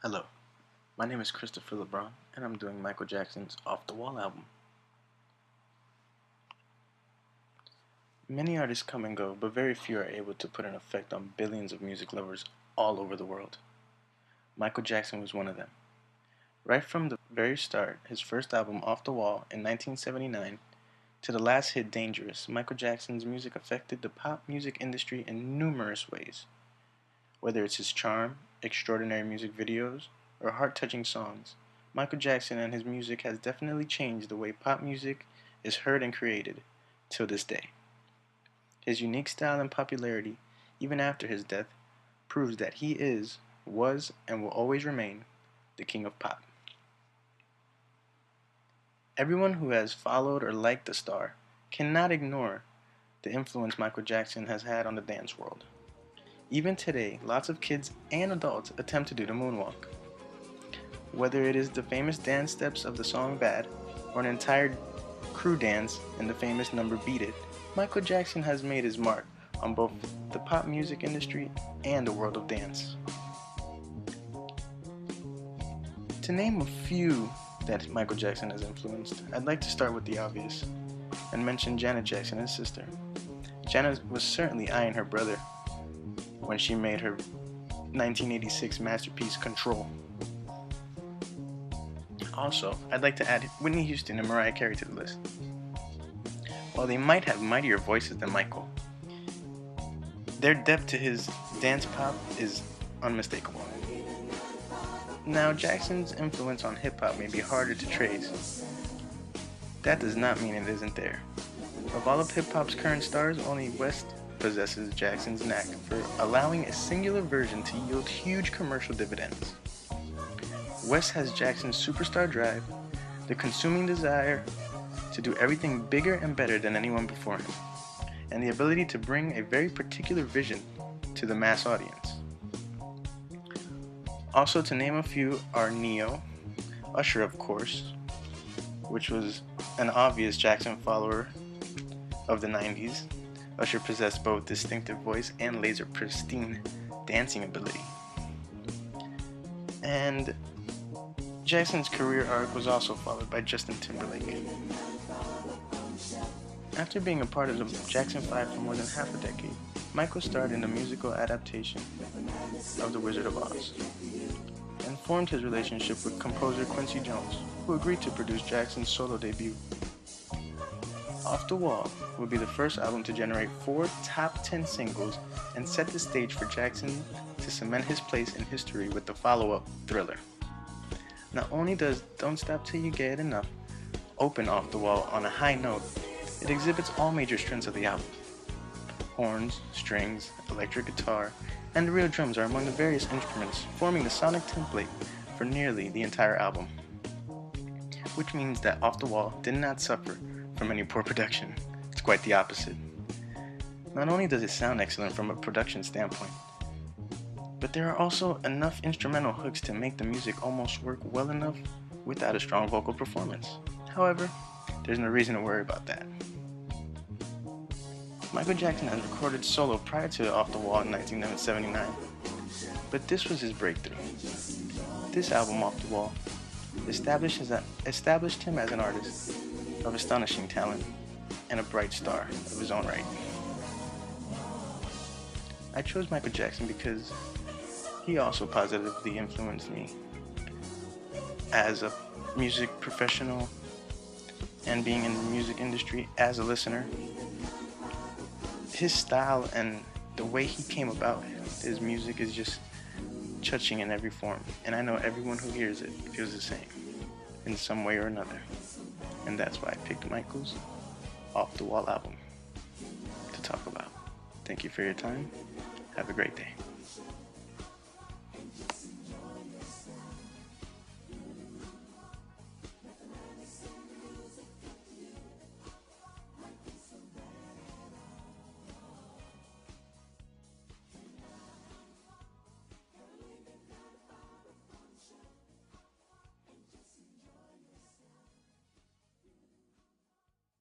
Hello, my name is Christopher LeBron, and I'm doing Michael Jackson's Off the Wall album. Many artists come and go, but very few are able to put an effect on billions of music lovers all over the world. Michael Jackson was one of them. Right from the very start, his first album Off the Wall in 1979, to the last hit Dangerous, Michael Jackson's music affected the pop music industry in numerous ways. Whether it's his charm, extraordinary music videos, or heart-touching songs, Michael Jackson and his music has definitely changed the way pop music is heard and created till this day. His unique style and popularity, even after his death, proves that he is, was, and will always remain the king of pop. Everyone who has followed or liked the star cannot ignore the influence Michael Jackson has had on the dance world. Even today, lots of kids and adults attempt to do the moonwalk. Whether it is the famous dance steps of the song Bad, or an entire crew dance in the famous number Beat It, Michael Jackson has made his mark on both the pop music industry and the world of dance. To name a few that Michael Jackson has influenced, I'd like to start with the obvious and mention Janet Jackson, his sister. Janet was certainly eyeing her brother when she made her 1986 masterpiece Control. Also, I'd like to add Whitney Houston and Mariah Carey to the list. While they might have mightier voices than Michael, their depth to his dance pop is unmistakable. Now, Jackson's influence on hip-hop may be harder to trace. That does not mean it isn't there. Of all of hip-hop's current stars, only West possesses Jackson's knack for allowing a singular version to yield huge commercial dividends. West has Jackson's superstar drive, the consuming desire to do everything bigger and better than anyone before him, and the ability to bring a very particular vision to the mass audience. Also, to name a few are Neo, Usher of course, which was an obvious Jackson follower of the 90s. Usher possessed both distinctive voice and laser pristine dancing ability. And Jackson's career arc was also followed by Justin Timberlake. After being a part of the Jackson 5 for more than half a decade, Michael starred in the musical adaptation of The Wizard of Oz and formed his relationship with composer Quincy Jones, who agreed to produce Jackson's solo debut. Off the Wall will be the first album to generate 4 top 10 singles and set the stage for Jackson to cement his place in history with the follow-up, Thriller. Not only does Don't Stop Till You Get Enough open Off the Wall on a high note, it exhibits all major strengths of the album. Horns, strings, electric guitar, and the real drums are among the various instruments forming the sonic template for nearly the entire album. Which means that Off the Wall did not suffer from any poor production. It's quite the opposite. Not only does it sound excellent from a production standpoint, but there are also enough instrumental hooks to make the music almost work well enough without a strong vocal performance. However, there's no reason to worry about that. Michael Jackson has recorded solo prior to Off the Wall in 1979, but this was his breakthrough. This album, Off the Wall, established him as an artist of astonishing talent and a bright star of his own right. I chose Michael Jackson because he also positively influenced me as a music professional and being in the music industry as a listener. His style and the way he came about his music is just touching in every form, and I know everyone who hears it feels the same in some way or another. And that's why I picked Michael's Off the Wall album to talk about. Thank you for your time. Have a great day.